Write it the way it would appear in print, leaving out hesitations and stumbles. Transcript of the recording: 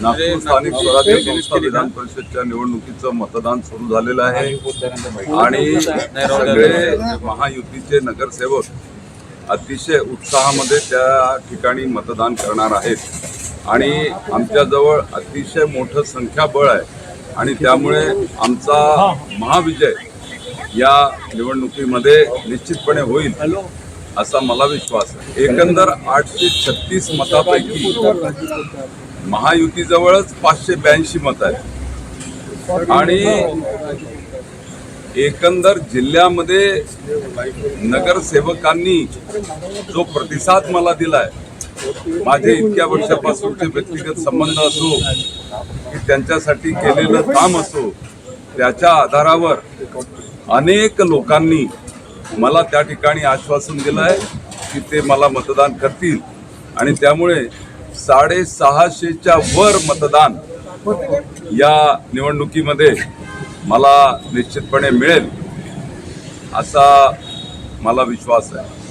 नागपूर स्थानिक स्वराज्य संस्था विधान परिषदच्या निवडणुकीचं मतदान सुरू झालेलं आहे आणि सगळे महायुतीचे नगरसेवक अतिशय उत्साहामध्ये त्या ठिकाणी मतदान करणार आहेत आणि आमच्याजवळ अतिशय मोठं संख्याबळ आहे आणि त्यामुळे आमचा महाविजय या निवडणुकीमध्ये निश्चितपणे होईल असा मला विश्वास आहे। एकंदर 836 मतापैकी महायुतीजवळच 582 मत आहेत आणि एकंदर जिल्ह्यामध्ये नगरसेवकांनी जो प्रतिसाद मला दिलाय, माझे इतक्या वर्षापासूनचे व्यक्तिगत संबंध असो की त्यांच्यासाठी केलेलं काम असो, त्याच्या आधारावर अनेक लोकांनी मला त्या ठिकाणी आश्वासन दिलं आहे की ते मला मतदान करतील आणि त्यामुळे 650च्या वर मतदान या निवडणुकीमध्ये मला निश्चितपणे मिळेल असा मला विश्वास आहे।